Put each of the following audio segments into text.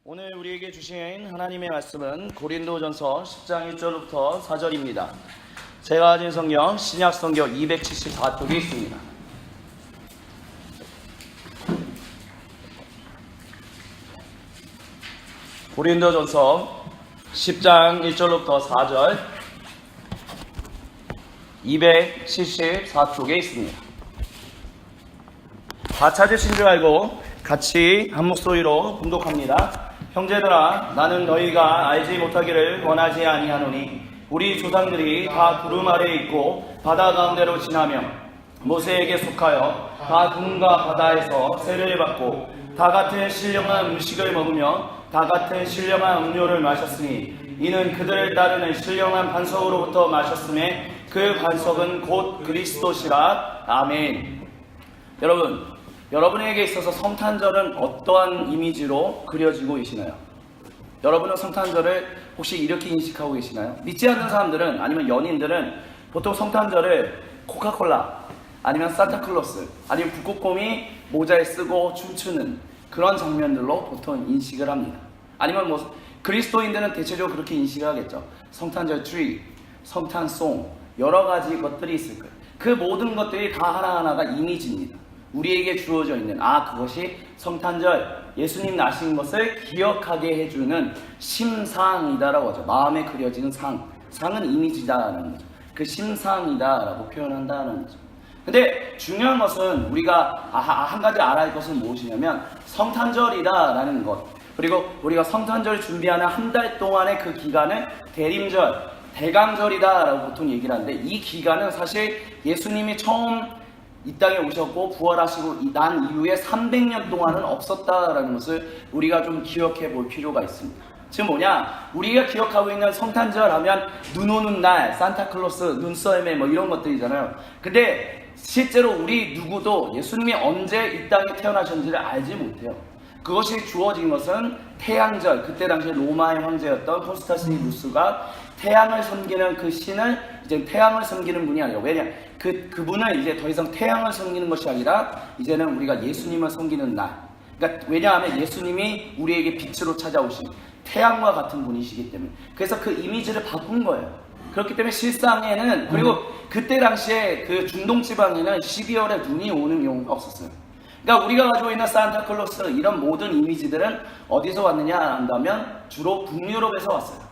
오늘 우리에게 주신 하나님의 말씀은 고린도전서 10장 1절부터 4절입니다. 제가 가진 성경 신약 성경 274쪽에 있습니다. 고린도전서 10장 1절부터 4절 274쪽에 있습니다. 다 찾으신 줄 알고 같이 한 목소리로 봉독합니다. 형제들아, 나는 너희가 알지 못하기를 원하지 아니하노니 우리 조상들이 다 구름 아래에 있고 바다 가운데로 지나며 모세에게 속하여 다 구름과 바다에서 세례를 받고 다 같은 신령한 음식을 먹으며 다 같은 신령한 음료를 마셨으니 이는 그들을 따르는 신령한 반석으로부터 마셨음에 그 반석은 곧 그리스도시라. 아멘. 여러분에게 있어서 성탄절은 어떠한 이미지로 그려지고 계시나요? 여러분은 성탄절을 혹시 이렇게 인식하고 계시나요? 믿지 않는 사람들은, 아니면 연인들은 보통 성탄절을 코카콜라, 아니면 산타클로스, 아니면 북극곰이 모자에 쓰고 춤추는 그런 장면들로 보통 인식을 합니다. 아니면 그리스도인들은 대체적으로 그렇게 인식을 하겠죠. 성탄절 트리, 성탄송, 여러 가지 것들이 있을 거예요. 그 모든 것들이 다 하나하나가 이미지입니다. 우리에게 주어져 있는 그것이 성탄절, 예수님 나신 것을 기억하게 해주는 심상이다라고 하죠. 마음에 그려지는 상은 이미지다라는 거죠. 그 심상이다라고 표현한다는 거죠. 근데 중요한 것은 우리가 한 가지 알아야 할 것은 무엇이냐면 성탄절이다라는 것, 그리고 우리가 성탄절 준비하는 한 달 동안의 그 기간을 대림절, 대강절이다라고 보통 얘기를 하는데, 이 기간은 사실 예수님이 처음 이 땅에 오셨고 부활하시고 난 이후에 300년 동안은 없었다라는 것을 우리가 좀 기억해 볼 필요가 있습니다. 즉 뭐냐, 우리가 기억하고 있는 성탄절 하면 눈 오는 날, 산타클로스, 눈썰매 이런 것들이잖아요. 근데 실제로 우리 누구도 예수님이 언제 이 땅에 태어나셨는지를 알지 못해요. 그것이 주어진 것은 태양절, 그때 당시 로마의 황제였던 콘스탄티누스가 태양을 섬기는 그 신을 이제 태양을 섬기는 분이 아니라, 왜냐, 그분은 이제 더 이상 태양을 섬기는 것이 아니라 이제는 우리가 예수님을 섬기는 날. 그러니까 왜냐하면 예수님이 우리에게 빛으로 찾아오신 태양과 같은 분이시기 때문에, 그래서 그 이미지를 바꾼 거예요. 그렇기 때문에 실상에는, 그리고 그때 당시에 그 중동 지방에는 12월에 눈이 오는 경우가 없었어요. 그러니까 우리가 가지고 있는 산타클로스, 이런 모든 이미지들은 어디서 왔느냐 한다면 주로 북유럽에서 왔어요.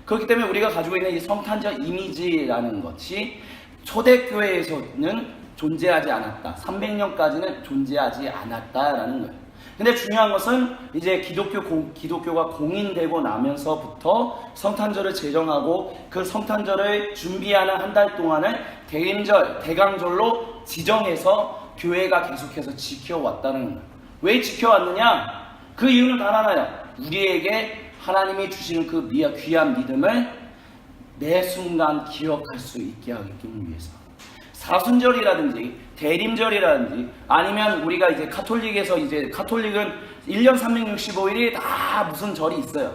그렇기 때문에 우리가 가지고 있는 이 성탄절 이미지라는 것이 초대교회에서는 존재하지 않았다. 300년까지는 존재하지 않았다라는 거예요. 근데 중요한 것은 이제 기독교가 공인되고 나면서부터 성탄절을 제정하고 그 성탄절을 준비하는 한 달 동안을 대림절, 대강절로 지정해서 교회가 계속해서 지켜왔다는 거예요. 왜 지켜왔느냐? 그 이유는 단 하나예요. 우리에게 하나님이 주시는 그 귀한 믿음을 매 순간 기억할 수 있게 하기 위해서. 사순절이라든지 대림절이라든지, 아니면 우리가 이제 카톨릭은 1년 365일이 다 무슨 절이 있어요.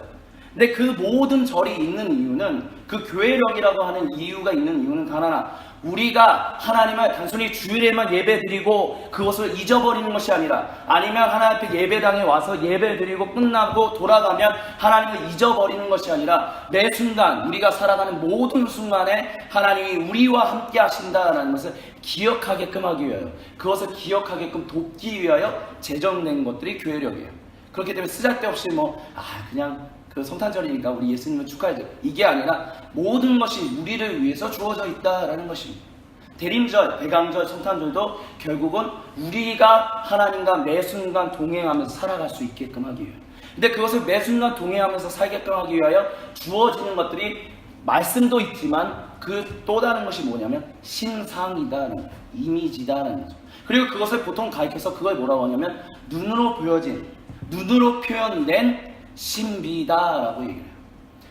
근데 그 모든 절이 있는 이유는, 그 교회력이라고 하는 이유가 있는 이유는 단 하나, 우리가 하나님을 단순히 주일에만 예배드리고 그것을 잊어버리는 것이 아니라, 아니면 하나님 앞에 예배당에 와서 예배드리고 끝나고 돌아가면 하나님을 잊어버리는 것이 아니라, 매 순간 우리가 살아가는 모든 순간에 하나님이 우리와 함께 하신다라는 것을 기억하게끔 하기 위하여, 그것을 기억하게끔 돕기 위하여 제정된 것들이 교회력이에요. 그렇기 때문에 쓰잘데없이 그냥 그 성탄절이니까 우리 예수님을 축하해줘, 이게 아니라 모든 것이 우리를 위해서 주어져 있다라는 것입니다. 대림절, 대강절, 성탄절도 결국은 우리가 하나님과 매 순간 동행하면서 살아갈 수 있게끔 하기 위하여, 근데 그것을 매 순간 동행하면서 살게끔 하기 위하여 주어지는 것들이 말씀도 있지만 그 또 다른 것이 뭐냐면 신상이다라는 거예요. 이미지다라는 거죠. 그리고 그것을 보통 가리켜서 그걸 뭐라고 하냐면 눈으로 표현된 신비다라고 얘기해요.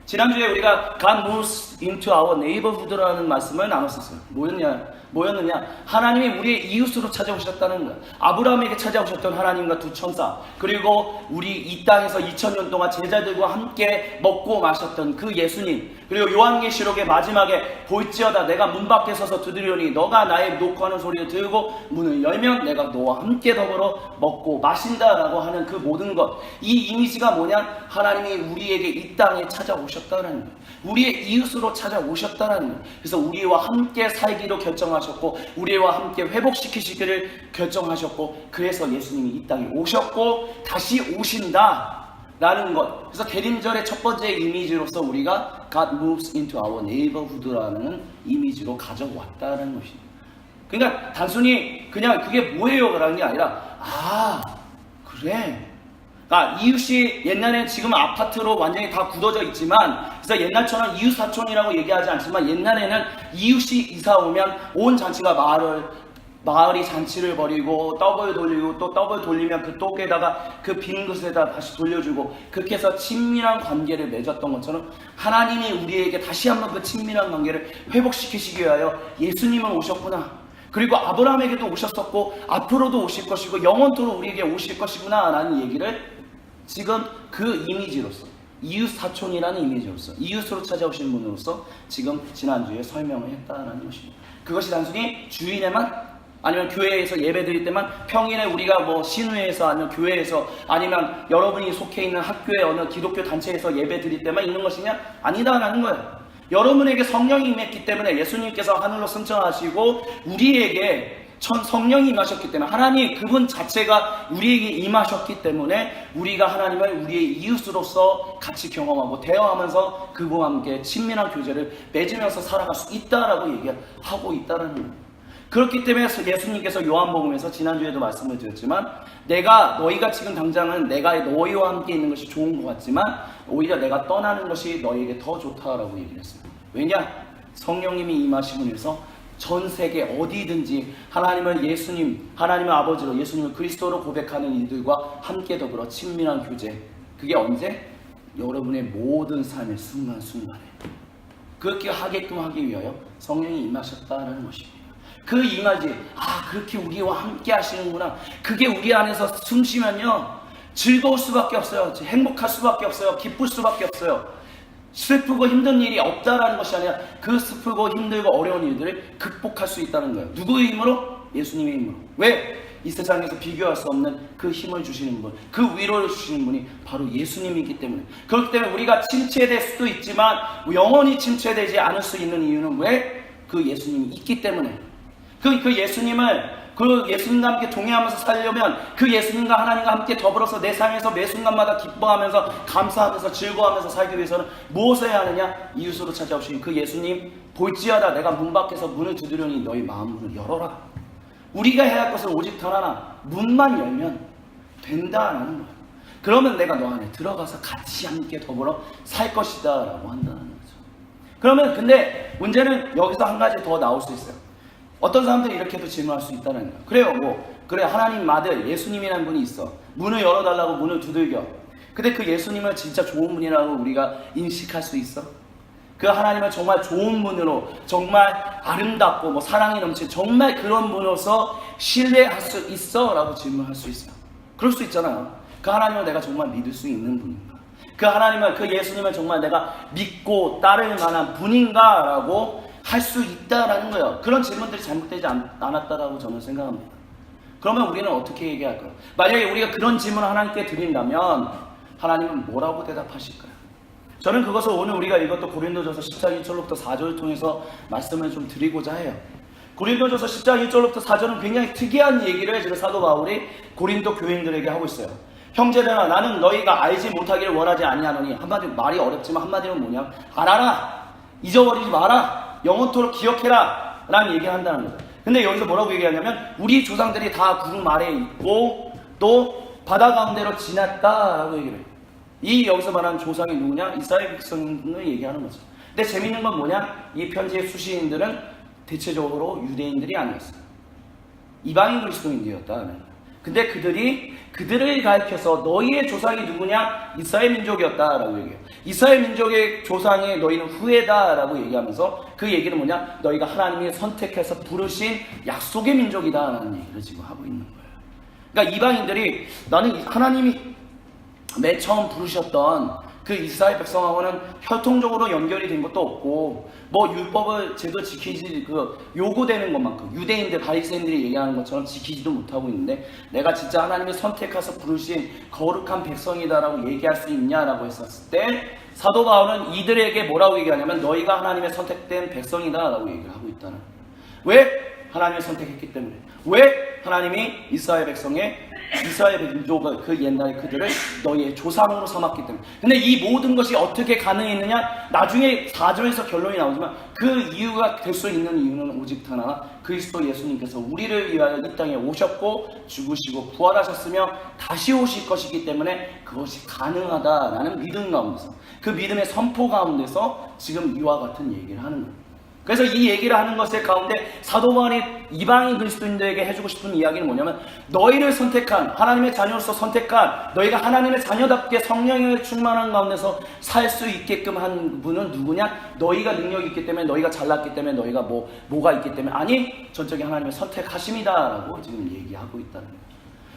지난주에 우리가 God moves into our neighborhood라는 말씀을 나눴었어요. 뭐였냐? 뭐였느냐? 하나님이 우리의 이웃으로 찾아오셨다는 거야. 아브라함에게 찾아오셨던 하나님과 두 천사, 그리고 우리 이 땅에서 2000년 동안 제자들과 함께 먹고 마셨던 그 예수님, 그리고 요한계시록의 마지막에 볼지어다 내가 문 밖에 서서 두드리오니 너가 나의 노크하는 소리를 들고 문을 열면 내가 너와 함께 더불어 먹고 마신다라고 하는 그 모든 것, 이 이미지가 뭐냐? 하나님이 우리에게 이 땅에 찾아오셨다는 거예요. 우리의 이웃으로 찾아오셨다는 거예요. 그래서 우리와 함께 살기로 결정하셨고 우리와 함께 회복시키시기를 결정하셨고, 그래서 예수님이 이 땅에 오셨고 다시 오신다 라는 것. 그래서 대림절의 첫 번째 이미지로서 우리가 God moves into our neighborhood라는 이미지로 가져왔다는 것입니다. 그러니까 단순히 그냥 그게 뭐예요 라는 게 아니라, 아 그래, 이웃이 옛날엔 지금 아파트로 완전히 다 굳어져 있지만, 그래서 옛날처럼 이웃 사촌이라고 얘기하지 않지만 옛날에는 이웃이 이사 오면 온 잔치가 마을이 잔치를 벌이고 떡을 돌리고 또 떡을 돌리면 그 떡에다가 그 빈 그릇에다 다시 돌려주고, 그렇게 해서 친밀한 관계를 맺었던 것처럼 하나님이 우리에게 다시 한번 그 친밀한 관계를 회복시키시기 위하여 예수님은 오셨구나, 그리고 아브라함에게도 오셨었고 앞으로도 오실 것이고 영원토록 우리에게 오실 것이구나 라는 얘기를 지금 그 이미지로서, 이웃 사촌이라는 이미지로서, 이웃으로 찾아오신 분으로서 지금 지난주에 설명을 했다는 것입니다. 그것이 단순히 주일에만, 아니면 교회에서 예배 드릴 때만, 평일에 우리가 뭐 신회에서 아니면 교회에서 아니면 여러분이 속해 있는 학교의 어느 기독교 단체에서 예배 드릴 때만 있는 것이냐? 아니다라는 거예요. 여러분에게 성령이 임했기 때문에, 예수님께서 하늘로 승천하시고 우리에게 성령이 임하셨기 때문에, 하나님 그분 자체가 우리에게 임하셨기 때문에 우리가 하나님을 우리의 이웃으로서 같이 경험하고 대화하면서 그분과 함께 친밀한 교제를 맺으면서 살아갈 수 있다라고 얘기하고 있다는 거예요. 그렇기 때문에 예수님께서 요한복음에서 지난주에도 말씀을 드렸지만, 너희가 지금 당장은 내가 너희와 함께 있는 것이 좋은 것 같지만 오히려 내가 떠나는 것이 너희에게 더 좋다라고 얘기를 했습니다. 왜냐? 성령님이 임하시고 나서 전 세계 어디든지 하나님을 하나님을 아버지로, 예수님을 그리스도로 고백하는 이들과 함께 더불어 친밀한 교제. 그게 언제? 여러분의 모든 삶의 순간순간에 그렇게 하게끔 하기 위하여 성령이 임하셨다는 것입니다. 그 이미지, 그렇게 우리와 함께 하시는구나. 그게 우리 안에서 숨쉬면요 즐거울 수밖에 없어요. 행복할 수밖에 없어요. 기쁠 수밖에 없어요. 슬프고 힘든 일이 없다라는 것이 아니라 그 슬프고 힘들고 어려운 일들을 극복할 수 있다는 거예요. 누구의 힘으로? 예수님의 힘으로. 왜? 이 세상에서 비교할 수 없는 그 힘을 주시는 분, 그 위로를 주시는 분이 바로 예수님이기 때문에. 그렇기 때문에 우리가 침체될 수도 있지만 영원히 침체되지 않을 수 있는 이유는 왜? 그 예수님이 있기 때문에. 그 예수님과 함께 동행하면서 살려면, 그 예수님과 하나님과 함께 더불어서 내 삶에서 매 순간마다 기뻐하면서 감사하면서 즐거워하면서 살기 위해서는 무엇을 해야 하느냐? 이웃으로 찾아오신 그 예수님, 볼지어다 내가 문 밖에서 문을 두드려니 너희 마음 문을 열어라. 우리가 해야 할 것은 오직 단 하나, 문만 열면 된다라는 거예요. 그러면 내가 너 안에 들어가서 같이 함께 더불어 살 것이다 라고 한다는 거죠. 그러면 근데 문제는 여기서 한 가지 더 나올 수 있어요. 어떤 사람들이 이렇게도 질문할 수 있다는 거예요. 그래 하나님 아들 예수님이라는 분이 있어. 문을 열어달라고 문을 두들겨. 근데 그 예수님을 진짜 좋은 분이라고 우리가 인식할 수 있어? 그 하나님을 정말 좋은 분으로, 정말 아름답고 사랑이 넘치는 정말 그런 분으로서 신뢰할 수 있어? 라고 질문할 수 있어요. 그럴 수 있잖아요. 그 하나님을 내가 정말 믿을 수 있는 분인가? 그 하나님을, 그 예수님을 정말 내가 믿고 따를 만한 분인가? 라고 할 수 있다라는 거예요. 그런 질문들이 잘못되지 않았다라고 저는 생각합니다. 그러면 우리는 어떻게 얘기할까요? 만약에 우리가 그런 질문을 하나님께 드린다면 하나님은 뭐라고 대답하실까요? 저는 그것을 오늘 우리가 읽었던 고린도전서 10장 1절부터 4절을 통해서 말씀을 좀 드리고자 해요. 고린도전서 10장 1절부터 4절은 굉장히 특이한 얘기를 지금 사도 바울이 고린도 교인들에게 하고 있어요. 형제들아, 나는 너희가 알지 못하기를 원하지 아니하노니, 한마디로 말이 어렵지만 한마디로 뭐냐? 알아라, 잊어버리지 마라, 영원토록 기억해라 라는 얘기를 한다는 거예요. 근데 여기서 뭐라고 얘기하냐면, 우리 조상들이 다 구름 아래에 있고 또 바다 가운데로 지났다 라고 얘기를 해요. 이 여기서 말하는 조상이 누구냐? 이스라엘 백성을 얘기하는 거죠. 근데 재밌는 건 뭐냐? 이 편지의 수시인들은 대체적으로 유대인들이 아니었어요. 이방인 그리스도인들이었다는 거예요. 근데 그들을 가리켜서 너희의 조상이 누구냐? 이스라엘 민족이었다라고 얘기해요. 이스라엘 민족의 조상이 너희는 후예다라고 얘기하면서 그 얘기는 뭐냐? 너희가 하나님이 선택해서 부르신 약속의 민족이다라는 얘기를 지금 하고 있는 거예요. 그러니까 이방인들이 나는 하나님이 맨 처음 부르셨던 그 이스라엘 백성하고는 혈통적으로 연결이 된 것도 없고 뭐 율법을 제대로 지키지 요구되는 것만큼 유대인들 바리새인들이 얘기하는 것처럼 지키지도 못하고 있는데 내가 진짜 하나님이 선택해서 부르신 거룩한 백성이다라고 얘기할 수 있냐라고 했었을 때 사도 바울은 이들에게 뭐라고 얘기하냐면 너희가 하나님의 선택된 백성이다라고 얘기를 하고 있다는 거예요. 왜? 하나님을 선택했기 때문에. 왜? 하나님이 이스라엘 민족을 그 옛날에 그들을 너희의 조상으로 삼았기 때문에. 근데 이 모든 것이 어떻게 가능했느냐? 나중에 4절에서 결론이 나오지만 그 이유가 될 수 있는 이유는 오직 하나, 그리스도 예수님께서 우리를 위하여 이 땅에 오셨고 죽으시고 부활하셨으며 다시 오실 것이기 때문에 그것이 가능하다라는 믿음 가운데서, 그 믿음의 선포 가운데서 지금 이와 같은 얘기를 하는 거예요. 그래서 이 얘기를 하는 것의 가운데 사도 바울이 이방인 그리스도인들에게 해주고 싶은 이야기는 뭐냐면 너희를 선택한, 하나님의 자녀로서 선택한, 너희가 하나님의 자녀답게 성령을 충만한 가운데서 살 수 있게끔 한 분은 누구냐? 너희가 능력이 있기 때문에, 너희가 잘났기 때문에, 너희가 뭐가 있기 때문에, 아니 전적인 하나님의 선택하심이다라고 지금 얘기하고 있다는 거예요.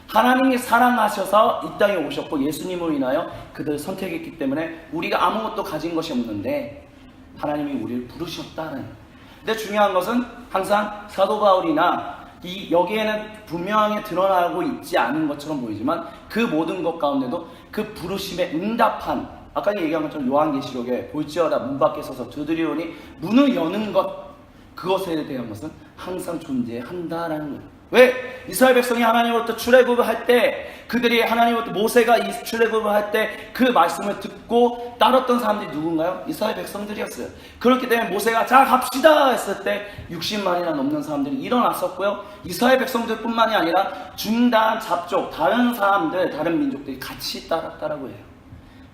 하나님이 사랑하셔서 이 땅에 오셨고 예수님으로 인하여 그들을 선택했기 때문에 우리가 아무것도 가진 것이 없는데 하나님이 우리를 부르셨다는 거예요. 근데 중요한 것은 항상 사도 바울이나 여기에는 분명하게 드러나고 있지 않은 것처럼 보이지만 그 모든 것 가운데도 그 부르심에 응답한, 아까 얘기한 것처럼 요한계시록에 볼지어다 문 밖에 서서 두드리오니 문을 여는 것, 그것에 대한 것은 항상 존재한다라는 거예요. 왜? 이스라엘 백성이 하나님으로부터 출애굽을 할 때, 그들이 하나님으로부터 모세가 이 출애굽을 할 때 그 말씀을 듣고 따랐던 사람들이 누군가요? 이스라엘 백성들이었어요. 그렇기 때문에 모세가 자 갑시다 했을 때 60만이나 넘는 사람들이 일어났었고요. 이스라엘 백성들 뿐만이 아니라 중단, 잡족, 다른 사람들, 다른 민족들이 같이 따랐다라고 해요.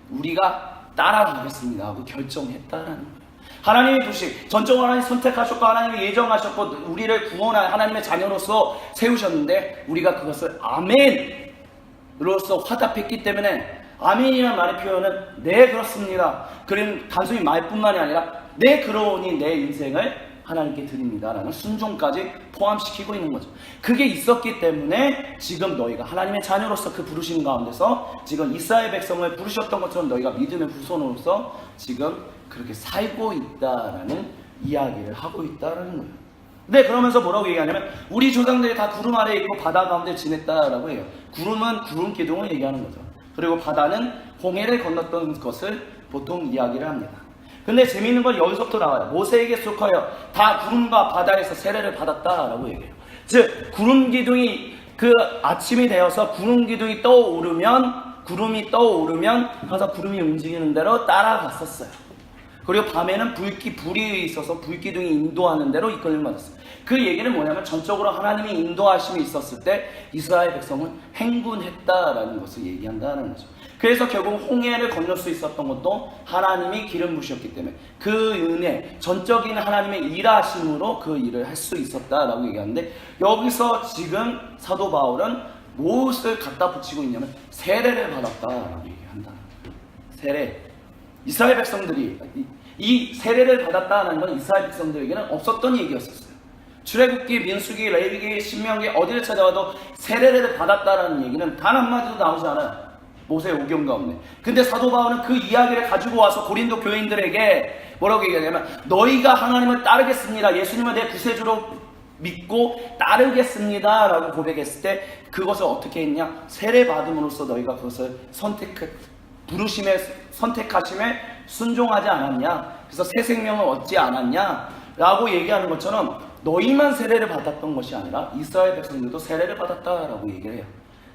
우리가 따라가겠습니다 하고 결정했다라는 거예요. 하나님의 도시, 전적으로 하나님 선택하셨고 하나님이 예정하셨고 우리를 구원할 하나님의 자녀로서 세우셨는데 우리가 그것을 아멘으로서 화답했기 때문에, 아멘이라는 말의 표현은 네 그렇습니다, 그런 단순히 말뿐만이 아니라 네 그러니 내 인생을 하나님께 드립니다 라는 순종까지 포함시키고 있는 거죠. 그게 있었기 때문에 지금 너희가 하나님의 자녀로서 그 부르심 가운데서 지금 이스라엘 백성을 부르셨던 것처럼 너희가 믿음의 후손으로서 지금 그렇게 살고 있다라는 이야기를 하고 있다라는 거예요. 네, 그러면서 뭐라고 얘기하냐면 우리 조상들이 다 구름 아래에 있고 바다 가운데 지냈다라고 해요. 구름은 구름 기둥을 얘기하는 거죠. 그리고 바다는 홍해를 건넜던 것을 보통 이야기를 합니다. 근데 재미있는 건 여기서부터 나와요. 모세에게 속하여 다 구름과 바다에서 세례를 받았다라고 얘기해요. 즉 구름 기둥이 그 아침이 되어서 구름 기둥이 떠오르면, 구름이 떠오르면 항상 구름이 움직이는 대로 따라갔었어요. 그리고 밤에는 불이 있어서 불기둥이 인도하는 대로 이끌림 받았어요. 그 얘기는 뭐냐면 전적으로 하나님의 인도하심이 있었을 때 이스라엘 백성은 행군했다라는 것을 얘기한다는 거죠. 그래서 결국 홍해를 건널 수 있었던 것도 하나님이 기름 부으셨기 때문에 그 은혜, 전적인 하나님의 일하심으로 그 일을 할 수 있었다라고 얘기하는데, 여기서 지금 사도 바울은 무엇을 갖다 붙이고 있냐면 세례를 받았다라고 얘기한다. 세례. 이스라엘 백성들이 이 세례를 받았다는 건 이스라엘 백성들에게는 없었던 얘기였었어요. 출애굽기, 민수기, 레위기, 신명기 어디를 찾아와도 세례를 받았다는 얘기는 단 한마디도 나오지 않아요. 모세 오경 가운데. 근데 사도 바울은 그 이야기를 가지고 와서 고린도 교인들에게 뭐라고 얘기하냐면 너희가 하나님을 따르겠습니다, 예수님을 내 구세주로 믿고 따르겠습니다 라고 고백했을 때 그것을 어떻게 했냐? 세례 받음으로써 너희가 그것을 부르심에 선택하심에 순종하지 않았냐? 그래서 새 생명을 얻지 않았냐? 라고 얘기하는 것처럼 너희만 세례를 받았던 것이 아니라 이스라엘 백성들도 세례를 받았다라고 얘기를 해요.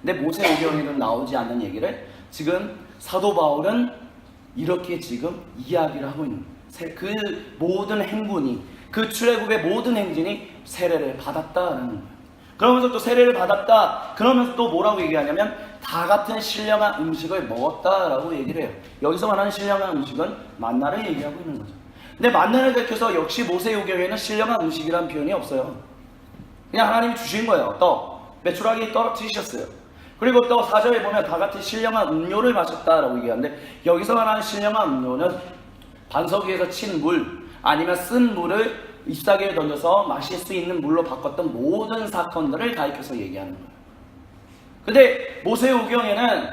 근데 모세오경에는 나오지 않는 얘기를 지금 사도 바울은 이렇게 지금 이야기를 하고 있는 거예요. 그 모든 행군이, 그 출애굽의 모든 행진이 세례를 받았다라는 거예요. 그러면서 또 세례를 받았다, 그러면서 또 뭐라고 얘기하냐면 다 같은 신령한 음식을 먹었다라고 얘기를 해요. 여기서 말하는 신령한 음식은 만나를 얘기하고 있는 거죠. 근데 만나를 가리켜서 역시 모세오경에는 신령한 음식이라는 표현이 없어요. 그냥 하나님이 주신 거예요. 떡. 메추라기 떨어뜨리셨어요. 그리고 또 4절에 보면 다 같이 신령한 음료를 마셨다라고 얘기하는데, 여기서 말하는 신령한 음료는 반석 위에서 친 물 아니면 쓴 물을 잎사귀에 던져서 마실 수 있는 물로 바꿨던 모든 사건들을 가리켜서 얘기하는 거예요. 근데 모세오경에는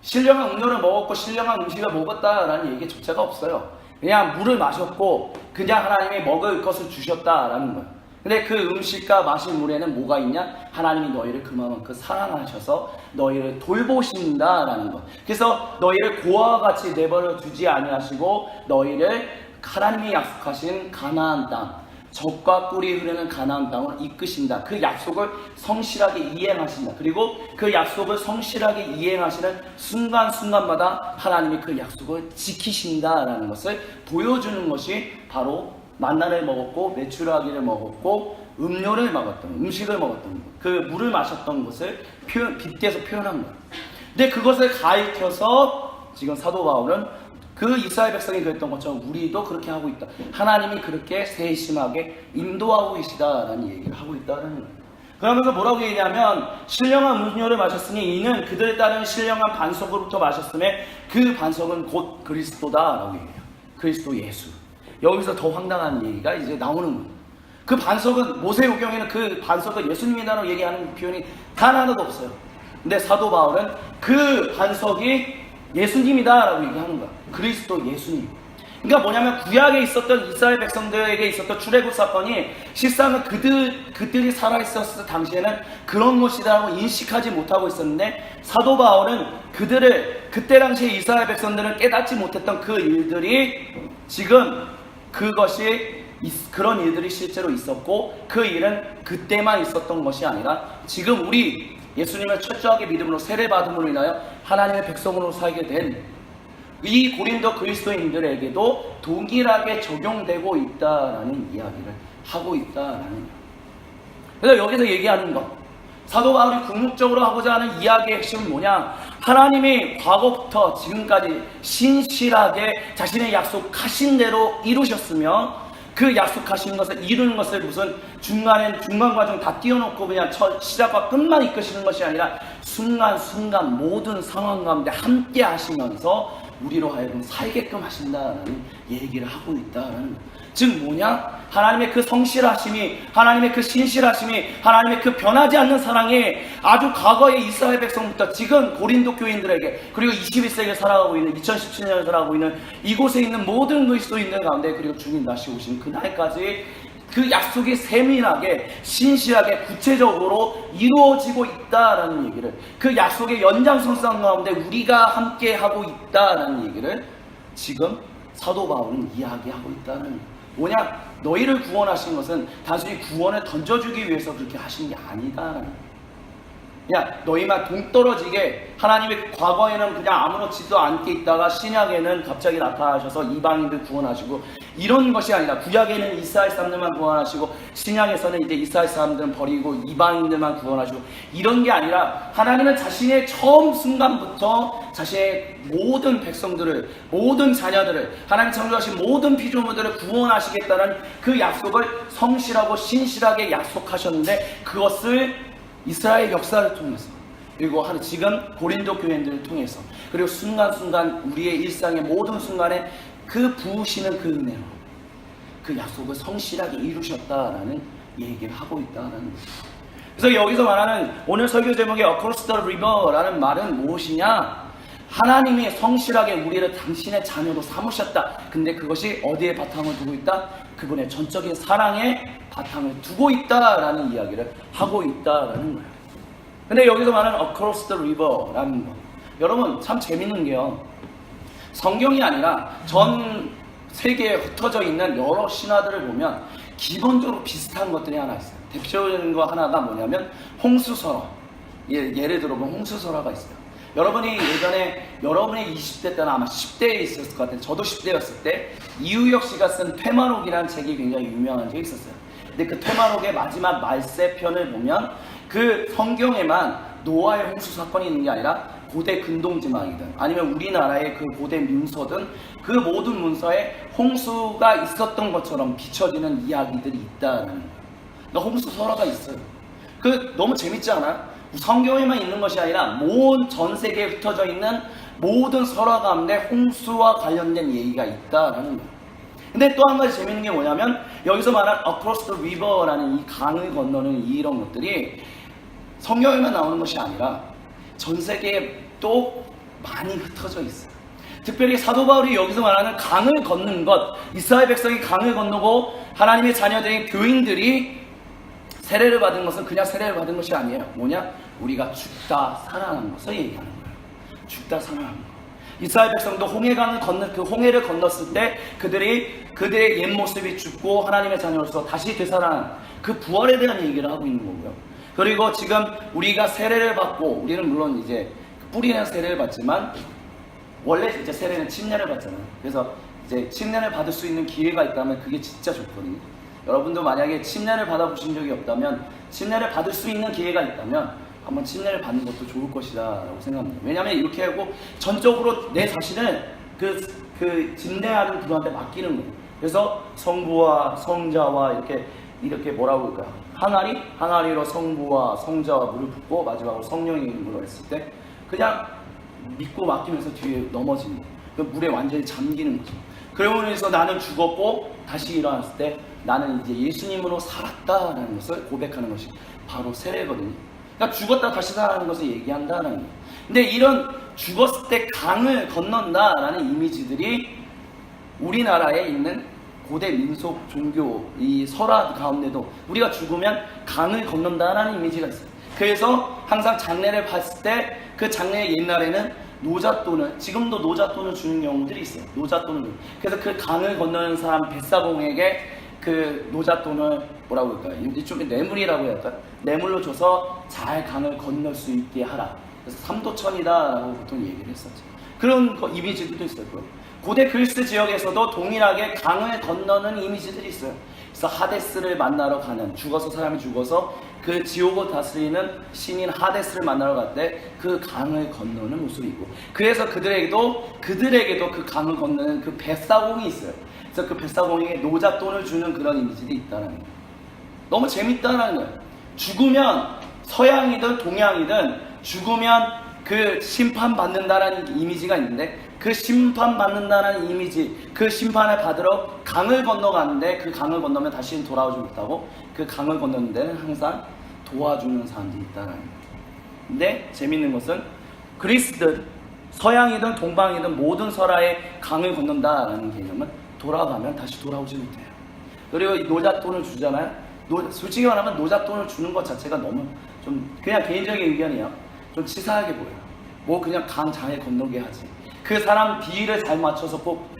신령한 음료를 먹었고 신령한 음식을 먹었다라는 얘기 자체가 없어요. 그냥 물을 마셨고 그냥 하나님이 먹을 것을 주셨다라는 거예요. 근데 그 음식과 마실 물에는 뭐가 있냐? 하나님이 너희를 그만큼 사랑하셔서 너희를 돌보신다라는 것. 그래서 너희를 고아와 같이 내버려 두지 아니하시고 너희를 하나님이 약속하신 가나안 땅, 젖과 꿀이 흐르는 가나안 땅을 이끄신다. 그 약속을 성실하게 이행하신다. 그리고 그 약속을 성실하게 이행하시는 순간순간마다 하나님이 그 약속을 지키신다라는 것을 보여주는 것이 바로 만나를 먹었고 메추라기를 먹었고 음료를 먹었던, 음식을 먹었던 것, 그 물을 마셨던 것을 빗대서 표현한 거예요. 근데 그것을 가리켜서 지금 사도 바울은 그 이스라엘 백성이 그랬던 것처럼 우리도 그렇게 하고 있다. 하나님이 그렇게 세심하게 인도하고 계시다라는 얘기를 하고 있다는 거예요. 그러면서 뭐라고 얘기하면 신령한 음료를 마셨으니 이는 그들에 따른 신령한 반석으로부터 마셨음에 그 반석은 곧 그리스도다라고 얘기해요. 그리스도 예수. 여기서 더 황당한 얘기가 이제 나오는 거예요. 그 반석은 모세오경에는 그 반석은 예수님이라고 얘기하는 표현이 단 하나도 없어요. 근데 사도 바울은 그 반석이 예수님이다라고 얘기하는 거야. 그리스도 예수님. 그러니까 뭐냐면 구약에 있었던 이스라엘 백성들에게 있었던 출애굽 사건이 실상은 그들이 살아있었을 당시에는 그런 것이라고 인식하지 못하고 있었는데, 사도 바울은 그때 당시에 이스라엘 백성들은 깨닫지 못했던 그 일들이 지금 그런 일들이 실제로 있었고, 그 일은 그때만 있었던 것이 아니라 지금 우리 예수님을 철저하게 믿음으로 세례받음으로 인하여 하나님의 백성으로 살게 된 이 고린도 그리스도인들에게도 동일하게 적용되고 있다라는 이야기를 하고 있다라는 거예요. 그래서 여기서 얘기하는 것, 사도 바울이 궁극적으로 하고자 하는 이야기의 핵심은 뭐냐? 하나님이 과거부터 지금까지 신실하게 자신의 약속하신 대로 이루셨으며, 그 약속하신 것을 이루는 것을 무슨 중간 과정 다 띄워놓고 그냥 시작과 끝만 이끄시는 것이 아니라 순간순간 모든 상황 가운데 함께 하시면서 우리로 하여금 살게끔 하신다라는 얘기를 하고 있다라는 거예요. 즉 뭐냐? 하나님의 그 성실하심이, 하나님의 그 신실하심이, 하나님의 그 변하지 않는 사랑이 아주 과거의 이스라엘 백성부터 지금 고린도 교인들에게, 그리고 21세기에 살아가고 있는 2017년에 살아가고 있는 이곳에 있는 모든 그리스도인들 가운데, 그리고 주님 다시 오신 그날까지 그 약속이 세밀하게 신실하게 구체적으로 이루어지고 있다라는 얘기를, 그 약속의 연장선상 가운데 우리가 함께 하고 있다라는 얘기를 지금 사도 바울은 이야기하고 있다는 거예요. 뭐냐? 너희를 구원하신 것은 단순히 구원을 던져주기 위해서 그렇게 하신 게 아니다라는 거예요. 그냥 너희만 동떨어지게, 하나님이 과거에는 그냥 아무렇지도 않게 있다가 신약에는 갑자기 나타나셔서 이방인들 구원하시고, 이런 것이 아니라 구약에는 이스라엘 사람들만 구원하시고 신약에서는 이제 이스라엘 사람들은 버리고 이방인들만 구원하시고, 이런 게 아니라 하나님은 자신의 처음 순간부터 자신의 모든 백성들을, 모든 자녀들을, 하나님 창조하신 모든 피조물들을 구원하시겠다는 그 약속을 성실하고 신실하게 약속하셨는데, 그것을 이스라엘 역사를 통해서, 그리고 지금 고린도 교인들을 통해서, 그리고 순간순간 우리의 일상의 모든 순간에 그 부으시는 그 은혜로 그 약속을 성실하게 이루셨다라는 얘기를 하고 있다는 거예요. 그래서 여기서 말하는 오늘 설교 제목의 Across the River라는 말은 무엇이냐? 하나님이 성실하게 우리를 당신의 자녀로 삼으셨다. 근데 그것이 어디에 바탕을 두고 있다? 그분의 전적인 사랑에 바탕을 두고 있다라는 이야기를 하고 있다라는 거예요. 근데 여기서 말하는 Across the River라는 거, 여러분 참 재밌는 게요, 성경이 아니라 전 세계에 흩어져 있는 여러 신화들을 보면 기본적으로 비슷한 것들이 하나 있어요. 대표적인 거 하나가 뭐냐면 홍수설화. 예를 들어보면 홍수설화가 있어요. 여러분이 예전에 여러분의 20대 때나 아마 10대에 있었을 것 같아요. 저도 10대였을 때 이우혁 씨가 쓴 퇴마록이라는 책이 굉장히 유명한 책이 있었어요. 근데 그 퇴마록의 마지막 말세편을 보면 그 성경에만 노아의 홍수 사건이 있는 게 아니라 고대 근동지망이든 아니면 우리나라의 그 고대 문서든 그 모든 문서에 홍수가 있었던 것처럼 비춰지는 이야기들이 있다는 거예요. 그러니까 홍수 설화가 있어요. 너무 재밌지 않아요? 성경에만 있는 것이 아니라 전 세계에 흩어져 있는 모든 설화 가운데 홍수와 관련된 얘기가 있다라는 거예요. 근데 또 한 가지 재밌는 게 뭐냐면 여기서 말한 across the river라는 이 강을 건너는 이런 것들이 성경에만 나오는 것이 아니라 전 세계에 또 많이 흩어져 있어요. 특별히 사도 바울이 여기서 말하는 강을 걷는 것, 이스라엘 백성이 강을 건너고 하나님의 자녀들인 교인들이 세례를 받은 것은 그냥 세례를 받은 것이 아니에요. 뭐냐? 우리가 죽다 살아나는 것을 얘기하는 거예요. 죽다 살아나는 거. 이스라엘 백성도 홍해강을 그 홍해를 건넜을 때 그들의 옛 모습이 죽고 하나님의 자녀로서 다시 되살아난 그 부활에 대한 얘기를 하고 있는 거고요. 그리고 지금 우리가 세례를 받고, 우리는 물론 이제 뿌리는 세례를 받지만 원래 이제 세례는 침례를 받잖아요. 그래서 이제 침례를 받을 수 있는 기회가 있다면 그게 진짜 좋거든요. 여러분도 만약에 침례를 받아보신 적이 없다면, 침례를 받을 수 있는 기회가 있다면 한번 침례를 받는 것도 좋을 것이다 라고 생각합니다. 왜냐하면 이렇게 하고 전적으로 내 자신을 그 진대하는 그들한테 맡기는 거예요. 그래서 성부와 성자와 이렇게 뭐라고 할까요? 항아리로 성부와 성자와 물을 붓고 마지막으로 성령의 이름으로 했을 때 그냥 믿고 맡기면서 뒤에 넘어지는 거예요. 그 물에 완전히 잠기는 거죠. 그러고 나서 나는 죽었고 다시 일어났을 때 나는 이제 예수님으로 살았다라는 것을 고백하는 것이 바로 세례거든요. 그러니까 죽었다 다시 살아나는 것을 얘기한다는 거예요. 근데 이런 죽었을 때 강을 건넌다라는 이미지들이 우리나라에 있는 고대 민속 종교 이 설화 가운데도 우리가 죽으면 강을 건넌다라는 이미지가 있어요. 그래서 항상 장례를 봤을 때 그 장례 옛날에는 노잣돈을, 지금도 노잣돈을 주는 경우들이 있어요. 노잣돈을 주는. 그래서 그 강을 건너는 사람 뱃사공에게 그 노잣돈을 뭐라고 할까요? 이쪽에 뇌물이라고 할까요? 뇌물로 줘서 잘 강을 건널 수 있게 하라. 그래서 삼도천이다라고 보통 얘기를 했었죠. 그런 이미지들도 있었고요. 고대 그리스 지역에서도 동일하게 강을 건너는 이미지들이 있어요. 그래서 하데스를 만나러 가는, 사람이 죽어서 그 지옥을 다스리는 신인 하데스를 만나러 갈 때 그 강을 건너는 모습이 있고, 그래서 그들에게도 그 강을 건너는 그 뱃사공이 있어요. 그래서 그 뱃사공에게 노잣돈을 주는 그런 이미지들이 있다는 거예요. 너무 재밌다는 거예요. 죽으면 서양이든 동양이든 죽으면 그 심판받는다라는 이미지가 있는데, 그 심판받는다는 이미지, 그 심판을 받으러 강을 건너가는데 그 강을 건너면 다시는 돌아오지 못하고 그 강을 건너는 데는 항상 도와주는 사람들이 있다는 거예요. 근데 재밌는 것은 그리스든 서양이든 동방이든 모든 설화에 강을 건넌다라는 개념은 돌아가면 다시 돌아오지 못해요. 그리고 이 노잣돈을 주잖아요. 솔직히 말하면 노잣돈을 주는 것 자체가 너무 좀 그냥 개인적인 의견이에요. 좀 치사하게 보여요. 뭐 그냥 강 잘 건너게 하지. 그 사람 비위를 잘 맞춰서 꼭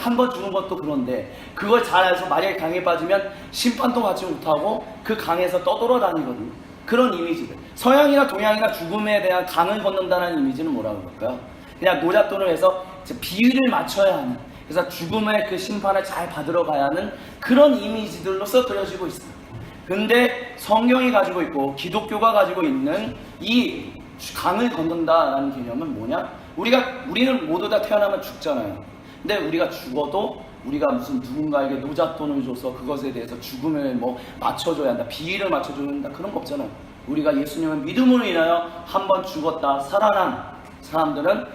한 번 주는 것도 그런데 그걸 잘 알아서 만약에 강에 빠지면 심판도 받지 못하고 그 강에서 떠돌아다니거든요. 그런 이미지들. 서양이나 동양이나 죽음에 대한 강을 건넌다는 이미지는 뭐라고 그럴까요? 그냥 노잣돈을 해서 비위를 맞춰야 하는, 그래서 죽음의 그 심판을 잘 받으러 가야 하는 그런 이미지들로서 그려지고 있어요. 근데 성경이 가지고 있고 기독교가 가지고 있는 이 강을 건넌다라는 개념은 뭐냐? 우리는 모두 다 태어나면 죽잖아요. 근데 우리가 죽어도 우리가 무슨 누군가에게 노잣돈을 줘서 그것에 대해서 죽음을 뭐 맞춰줘야 한다, 비위를 맞춰줘야 한다, 그런 거 없잖아요. 우리가 예수님을 믿음으로 인하여 한번 죽었다 살아난 사람들은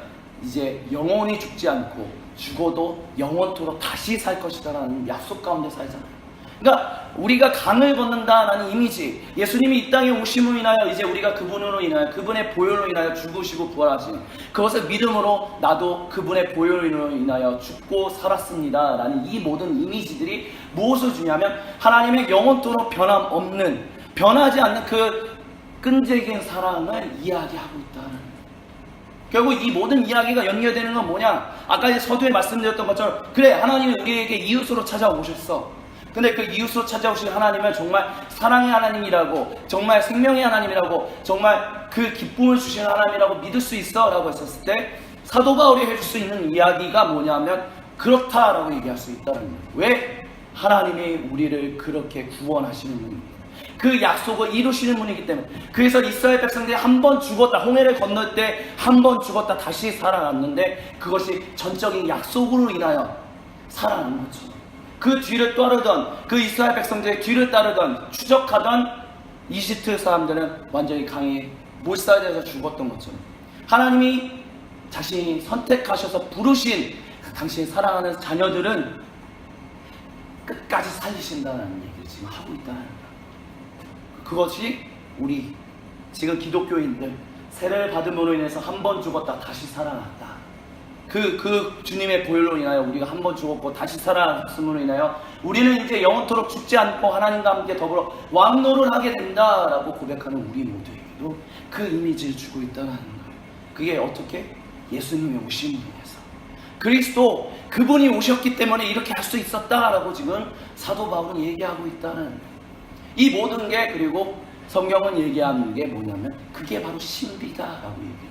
이제 영원히 죽지 않고 죽어도 영원토록 다시 살 것이다라는 약속 가운데 살잖아요. 그러니까 우리가 강을 건넌다라는 이미지, 예수님이 이 땅에 오심으로 인하여 이제 우리가 그분으로 인하여, 그분의 보혈로 인하여 죽으시고 부활하신 그것을 믿음으로 나도 그분의 보혈로 인하여 죽고 살았습니다 라는 이 모든 이미지들이 무엇을 주냐면 하나님의 영원토록 변함없는, 변하지 않는 그 끈질긴 사랑을 이야기하고 있다는 거예요. 결국 이 모든 이야기가 연결되는 건 뭐냐? 아까 서두에 말씀드렸던 것처럼, 그래, 하나님이 우리에게 이웃으로 찾아오셨어. 근데 그 이웃으로 찾아오신 하나님은 정말 사랑의 하나님이라고, 정말 생명의 하나님이라고, 정말 그 기쁨을 주시는 하나님이라고 믿을 수 있어 라고 했었을 때 사도 바울이 해줄 수 있는 이야기가 뭐냐면 그렇다라고 얘기할 수 있다는 거예요. 왜? 하나님이 우리를 그렇게 구원하시는 분입니다. 그 약속을 이루시는 분이기 때문에. 그래서 이스라엘 백성들이 한 번 죽었다, 홍해를 건널 때 한 번 죽었다 다시 살아났는데 그것이 전적인 약속으로 인하여 살아난 거죠. 그 뒤를 따르던, 그 이스라엘 백성들의 뒤를 따르던, 추적하던 이집트 사람들은 완전히 강에 몰살돼서 죽었던 것처럼 하나님이 자신이 선택하셔서 부르신 당신이 사랑하는 자녀들은 끝까지 살리신다는 얘기를 지금 하고 있다는 거예요. 그것이 우리 지금 기독교인들 세례를 받음으로 인해서 한 번 죽었다 다시 살아났다. 그 주님의 보혈로 인하여 우리가 한 번 죽었고 다시 살아났음으로 인하여 우리는 이제 영원토록 죽지 않고 하나님과 함께 더불어 왕노를 하게 된다라고 고백하는 우리 모두에게도 그 이미지를 주고 있다는 거예요. 그게 어떻게? 예수님의 오심으로 인해서 그리스도 그분이 오셨기 때문에 이렇게 할 수 있었다라고 지금 사도 바울은 얘기하고 있다는 거예요. 이 모든 게 그리고 성경은 얘기하는 게 뭐냐면 그게 바로 신비다라고 얘기해요.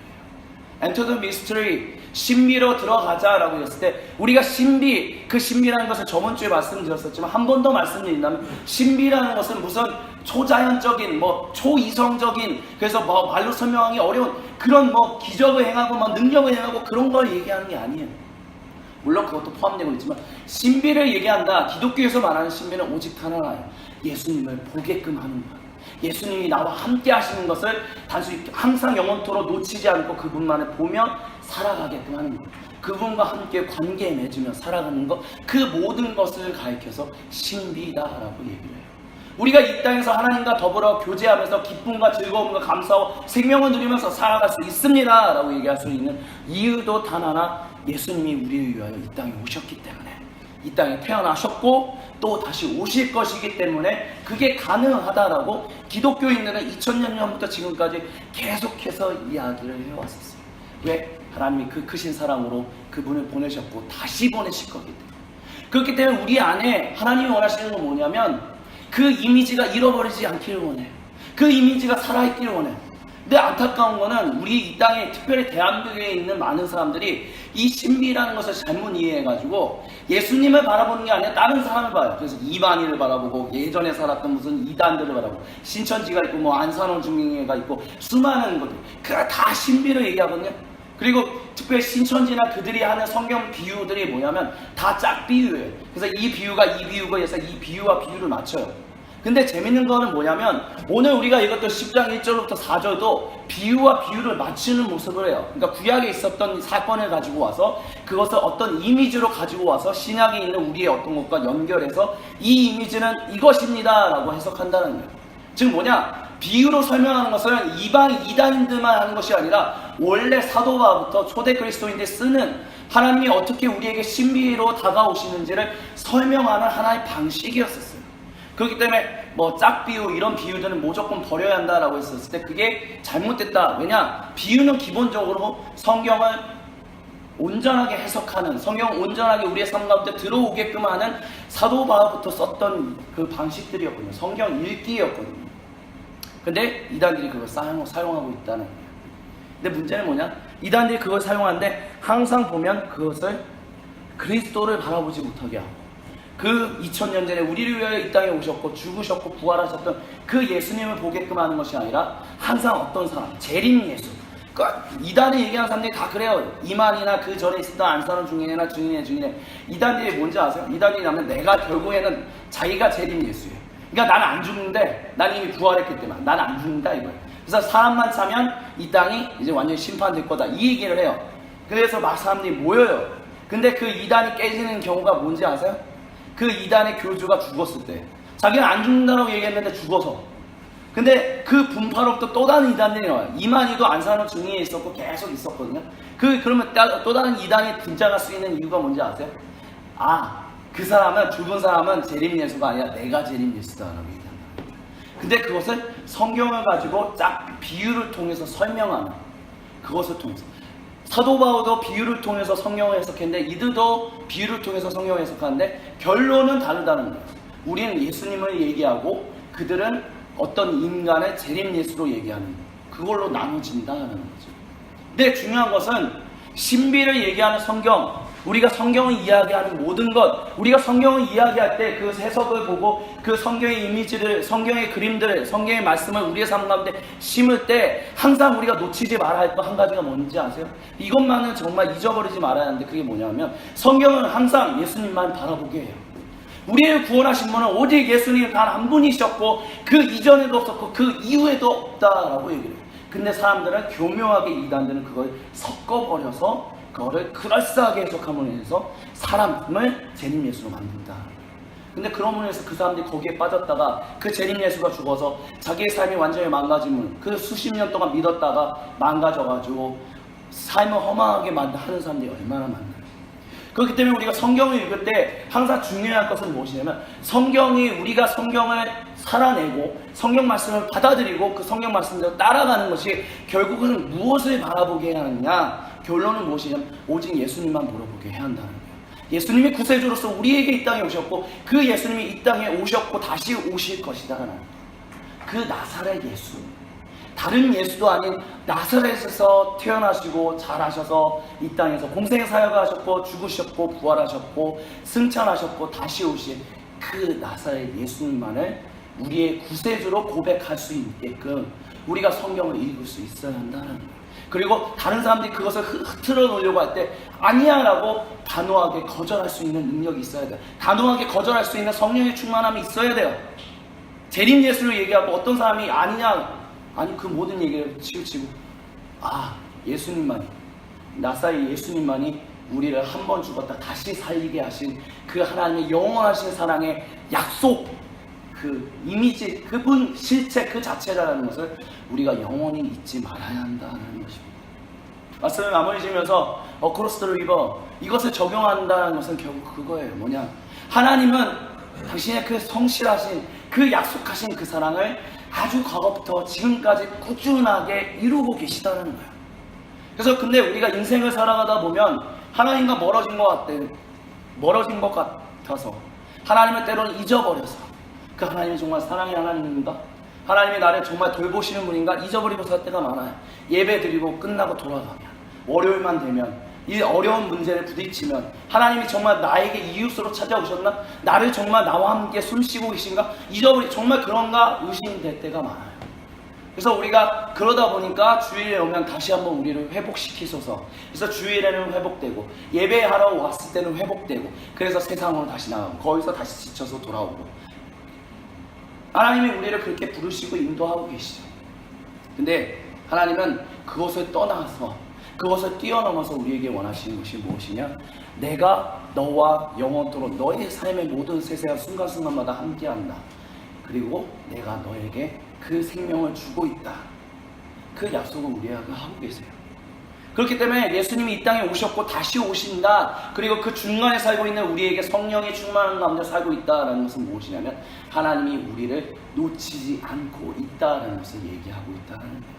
Enter the mystery, 신비로 들어가자라고 했을 때 우리가 신비, 그 신비라는 것을 저번 주에 말씀드렸었지만 한 번 더 말씀드린다면 신비라는 것은 무슨 초자연적인 초이성적인 그래서 말로 설명하기 어려운 그런 기적을 행하고 능력을 행하고 그런 걸 얘기하는 게 아니에요. 물론 그것도 포함되고 있지만 신비를 얘기한다. 기독교에서 말하는 신비는 오직 하나예요. 예수님을 보게끔 하는 거예요. 예수님이 나와 함께 하시는 것을 단순히 항상 영원토록 놓치지 않고 그분만을 보며 살아가게끔 하는 거예요. 그분과 함께 관계 맺으며 살아가는 것, 그 모든 것을 가리켜서 신비다라고 얘기를 해요. 우리가 이 땅에서 하나님과 더불어 교제하면서 기쁨과 즐거움과 감사와 생명을 누리면서 살아갈 수 있습니다 라고 얘기할 수 있는 이유도 단 하나, 예수님이 우리를 위하여 이 땅에 오셨기 때문에, 이 땅에 태어나셨고 또 다시 오실 것이기 때문에 그게 가능하다라고 기독교인들은 2000년 전부터 지금까지 계속해서 이야기를 해왔었어요. 왜? 하나님이 그 크신 사랑으로 그분을 보내셨고 다시 보내실 거기 때문에. 그렇기 때문에 우리 안에 하나님이 원하시는 건 뭐냐면 그 이미지가 잃어버리지 않기를 원해요. 그 이미지가 살아있기를 원해요. 근데 안타까운 거는 우리 이 땅에, 특별히 대한민국에 있는 많은 사람들이 이 신비라는 것을 잘못 이해해가지고 예수님을 바라보는 게 아니라 다른 사람을 봐요. 그래서 이만희를 바라보고 예전에 살았던 무슨 이단들을 바라보고 신천지가 있고 안산원 중흥회가 있고 수많은 것들, 그가 다 신비를 얘기하거든요. 그리고 특별히 신천지나 그들이 하는 성경 비유들이 뭐냐면 다 짝비유예요. 그래서 이 비유가 이 비유가 해서 이 비유와 비유를 맞춰요. 근데 재밌는 거는 뭐냐면 오늘 우리가 이것도 10장 1절부터 4절도 비유와 비유를 맞추는 모습을 해요. 그러니까 구약에 있었던 사건을 가지고 와서 그것을 어떤 이미지로 가지고 와서 신약에 있는 우리의 어떤 것과 연결해서 이 이미지는 이것입니다 라고 해석한다는 거예요. 즉 뭐냐? 비유로 설명하는 것은 이단인들만 하는 것이 아니라 원래 사도 바울부터 초대 그리스도인들 쓰는 하나님이 어떻게 우리에게 신비로 다가오시는지를 설명하는 하나의 방식이었었어요. 그렇기 때문에 짝비유 이런 비유들은 무조건 버려야 한다라고 했었을 때 그게 잘못됐다. 왜냐? 비유는 기본적으로 성경을 온전하게 해석하는, 성경을 온전하게 우리의 삶 가운데 들어오게끔 하는 사도 바울부터 썼던 그 방식들이었거든요. 성경 읽기였거든요. 근데 이단들이 그걸 사용하고 있다는 거예요. 근데 문제는 뭐냐? 이단들이 그걸 사용하는데 항상 보면 그것을 그리스도를 바라보지 못하게 하고 그 2000년 전에 우리를 위하여 이 땅에 오셨고 죽으셨고 부활하셨던 그 예수님을 보게끔 하는 것이 아니라 항상 어떤 사람, 재림 예수, 이단이 얘기하는 사람들이 다 그래요. 이만이나 그 전에 있었던 안산원 중인이나 중인의 이단들이 뭔지 아세요? 이단들이 나면 내가 결국에는 자기가 재림 예수예요. 그러니까 나는 안 죽는데 난 이미 부활했기 때문에 난 안 죽는다 이거예요. 그래서 사람만 사면 이 땅이 이제 완전히 심판될 거다 이 얘기를 해요. 그래서 막 사람들이 모여요. 근데 그 이단이 깨지는 경우가 뭔지 아세요? 그 이단의 교주가 죽었을 때 자기는 안 죽는다고 얘기했는데 죽어서. 근데 그 분파로부터 또 다른 이단들이 나와요. 이만희도 안산원 중위에 있었고 계속 있었거든요. 그러면 또 다른 이단이 등장할 수 있는 이유가 뭔지 아세요? 그 사람은, 죽은 사람은 재림 예수가 아니라 내가 재림 예수다라고 얘기한다. 근데 그것을 성경을 가지고 쫙 비유를 통해서 설명하는, 그것을 통해서 사도 바울도 비유를 통해서 성경을 해석했는데 이들도 비유를 통해서 성경을 해석하는데 결론은 다르다는 거예요. 우리는 예수님을 얘기하고 그들은 어떤 인간의 재림 예수로 얘기하는 거예요. 그걸로 나눠진다는 거죠. 근데 중요한 것은 신비를 얘기하는 성경, 우리가 성경을 이야기하는 모든 것, 우리가 성경을 이야기할 때 그 해석을 보고 그 성경의 이미지를, 성경의 그림들을, 성경의 말씀을 우리의 삶 가운데 심을 때 항상 우리가 놓치지 말아야 할 것 한 가지가 뭔지 아세요? 이것만은 정말 잊어버리지 말아야 하는데 그게 뭐냐면 성경은 항상 예수님만 바라보게 해요. 우리를 구원하신 분은 오직 예수님 단 한 분이셨고 그 이전에도 없었고 그 이후에도 없다라고 얘기를 해요. 근데 사람들은 교묘하게, 이단들은 그걸 섞어버려서 그거를 그럴싸하게 해석함으로 인해서 사람을 재림 예수로 만든다. 근데 그런 면에서 그 사람들이 거기에 빠졌다가 그 재림 예수가 죽어서 자기의 삶이 완전히 망가지면 그 수십 년 동안 믿었다가 망가져가지고 삶을 허망하게 하는 사람들이 얼마나 많나요? 그렇기 때문에 우리가 성경을 읽을 때 항상 중요한 것은 무엇이냐면 우리가 성경을 살아내고 성경 말씀을 받아들이고 그 성경 말씀대로 따라가는 것이 결국은 무엇을 바라보게 해야 하느냐? 결론은 무엇이냐면 오직 예수님만 물어보게 해야 한다는 거예요. 예수님이 구세주로서 우리에게 이 땅에 오셨고 그 예수님이 이 땅에 오셨고 다시 오실 것이다라는 그 나사렛 예수, 다른 예수도 아닌 나사렛에서 태어나시고 자라셔서 이 땅에서 공생의 사역을 하셨고 죽으셨고 부활하셨고 승천하셨고 다시 오실 그 나사렛 예수님만을 우리의 구세주로 고백할 수 있게끔 우리가 성경을 읽을 수 있어야 한다는 거예요. 그리고 다른 사람들이 그것을 흐트러 놓으려고 할 때 아니야 라고 단호하게 거절할 수 있는 능력이 있어야 돼요. 단호하게 거절할 수 있는 성령의 충만함이 있어야 돼요. 재림 예수를 얘기하고 어떤 사람이 아니냐, 아니 그 모든 얘기를 치우치고 예수님만이, 나사렛 예수님만이 우리를 한 번 죽었다 다시 살리게 하신 그 하나님의 영원하신 사랑의 약속, 그 이미지, 그분 실체 그 자체라는 것을 우리가 영원히 잊지 말아야 한다는 것입니다. 말씀을 마무리 지으면서 어크로스 더 리버, 이것을 적용한다는 것은 결국 그거예요. 뭐냐, 하나님은 당신의 그 성실하신 그 약속하신 그 사랑을 아주 과거부터 지금까지 꾸준하게 이루고 계시다는 거예요. 그래서 근데 우리가 인생을 살아가다 보면 하나님과 멀어진 것 같아서 하나님을 때로는 잊어버려서 그 하나님이 정말 사랑의 하나님인가? 하나님이 나를 정말 돌보시는 분인가? 잊어버리고 살 때가 많아요. 예배 드리고 끝나고 돌아가면, 월요일만 되면, 이 어려운 문제를 부딪히면 하나님이 정말 나에게 이웃으로 찾아오셨나? 나를 정말 나와 함께 숨쉬고 계신가? 정말 그런가? 의심될 때가 많아요. 그래서 우리가 그러다 보니까 주일에 오면 다시 한번 우리를 회복시키소서. 그래서 주일에는 회복되고 예배하러 왔을 때는 회복되고, 그래서 세상으로 다시 나가고 거기서 다시 지쳐서 돌아오고, 하나님이 우리를 그렇게 부르시고 인도하고 계시죠. 근데 하나님은 그것을 떠나서, 그것을 뛰어넘어서 우리에게 원하시는 것이 무엇이냐? 내가 너와 영원토록 너의 삶의 모든 세세한 순간순간마다 함께한다. 그리고 내가 너에게 그 생명을 주고 있다. 그 약속을 우리에게 하고 계세요. 그렇기 때문에 예수님이 이 땅에 오셨고 다시 오신다. 그리고 그 중간에 살고 있는 우리에게 성령의 충만한 가운데 살고 있다는 것은 무엇이냐면 하나님이 우리를 놓치지 않고 있다는 것을 얘기하고 있다는 거예요.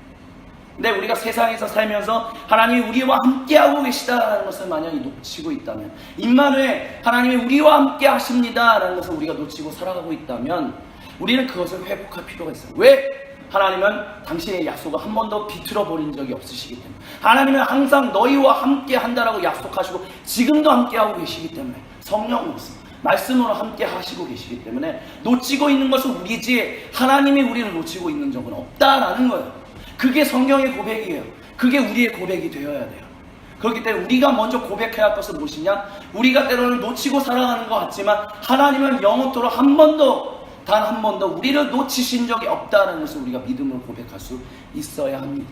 근데 우리가 세상에서 살면서 하나님이 우리와 함께하고 계시다는 것을 만약에 놓치고 있다면, 임마누엘 하나님이 우리와 함께 하십니다라는 것을 우리가 놓치고 살아가고 있다면 우리는 그것을 회복할 필요가 있어요. 왜? 하나님은 당신의 약속을 한 번도 비틀어 버린 적이 없으시기 때문에, 하나님은 항상 너희와 함께 한다라고 약속하시고 지금도 함께 하고 계시기 때문에, 성령으로서 말씀으로 함께 하시고 계시기 때문에 놓치고 있는 것은 우리지 하나님이 우리를 놓치고 있는 적은 없다라는 거예요. 그게 성경의 고백이에요. 그게 우리의 고백이 되어야 돼요. 그렇기 때문에 우리가 먼저 고백해야 할 것은 무엇이냐? 우리가 때로는 놓치고 살아가는 것 같지만 하나님은 영원토록 단 한 번도 우리를 놓치신 적이 없다는 것을 우리가 믿음으로 고백할 수 있어야 합니다.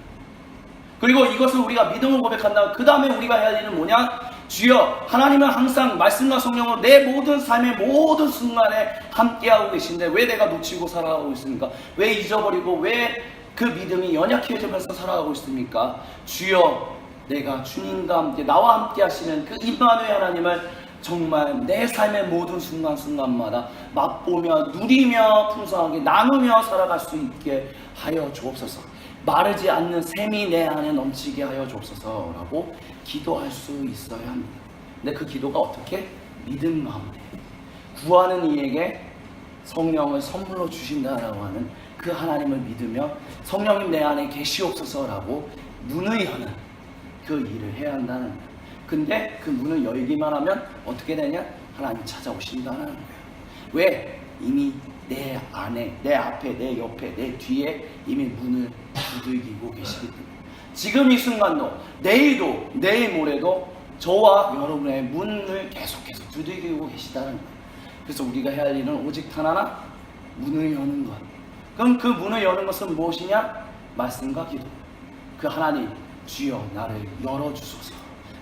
그리고 이것을 우리가 믿음으로 고백한다면 그 다음에 우리가 해야 할 일은 뭐냐? 주여, 하나님은 항상 말씀과 성령으로 내 모든 삶의 모든 순간에 함께하고 계신데 왜 내가 놓치고 살아가고 있습니까? 왜 잊어버리고 왜 그 믿음이 연약해지면서 살아가고 있습니까? 주여, 내가 주님과 함께 나와 함께 하시는 그 임마누엘 하나님을 정말 내 삶의 모든 순간순간마다 맛보며 누리며 풍성하게 나누며 살아갈 수 있게 하여 주옵소서. 마르지 않는 샘이 내 안에 넘치게 하여 주옵소서라고 기도할 수 있어야 합니다. 근데 그 기도가 어떻게? 믿음 가운데 구하는 이에게 성령을 선물로 주신다라고 하는 그 하나님을 믿으며 성령님 내 안에 계시옵소서라고 문을 여는 그 일을 해야 한다는 거예요. 근데 그 문을 열기만 하면 어떻게 되냐? 하나님이 찾아오신다는 거예요. 왜? 이미 내 안에, 내 앞에, 내 옆에, 내 뒤에 이미 문을 두들기고 계시기 때문에 지금 이 순간도, 내일도, 내일 모레도 저와 여러분의 문을 계속해서 두들기고 계시다는 거예요. 그래서 우리가 해야 할 일은 오직 하나, 문을 여는 것. 그럼 그 문을 여는 것은 무엇이냐? 말씀과 기도. 그 하나님, 주여 나를 열어주소서.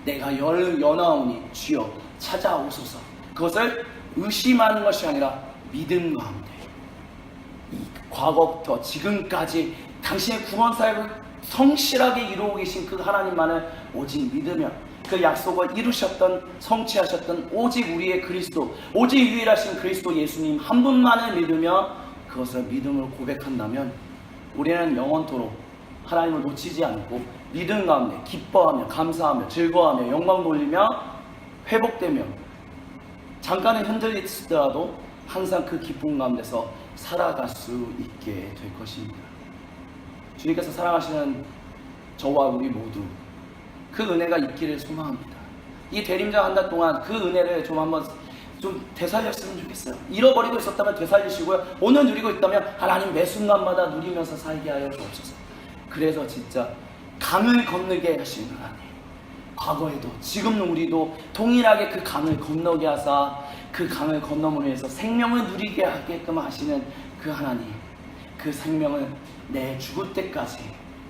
내가 여나오니 주여 찾아오소서. 그것을 의심하는 것이 아니라 믿음 가운데 이 과거부터 지금까지 당신의 구원 사역을 성실하게 이루고 계신 그 하나님만을 오직 믿으며 그 약속을 이루셨던 성취하셨던 오직 우리의 그리스도, 오직 유일하신 그리스도 예수님 한 분만을 믿으며 그것을 믿음으로 고백한다면 우리는 영원토록 하나님을 놓치지 않고 믿음 가운데 기뻐하며 감사하며 즐거워하며 영광 돌리며 회복되며 잠깐은 흔들리더라도 항상 그 기쁨 가운데서 살아갈 수 있게 될 것입니다. 주님께서 사랑하시는 저와 우리 모두 그 은혜가 있기를 소망합니다. 이 대림장 한 달 동안 그 은혜를 좀 한번 좀 되살렸으면 좋겠어요. 잃어버리고 있었다면 되살리시고요. 오늘 누리고 있다면 하나님 매 순간마다 누리면서 살게 하여 주옵소서. 그래서 진짜 강을 건너게 하시는 하나님, 과거에도 지금도 우리도 동일하게 그 강을 건너게 하사 그 강을 건너므로 해서 생명을 누리게 하게끔 하시는 그 하나님, 그 생명을 내 죽을 때까지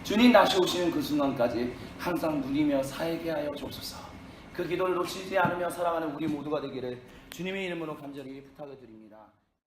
주님 다시 오시는 그 순간까지 항상 누리며 살게 하여 주옵소서. 그 기도를 놓치지 않으며 살아가는 우리 모두가 되기를 주님의 이름으로 간절히 부탁을 드립니다.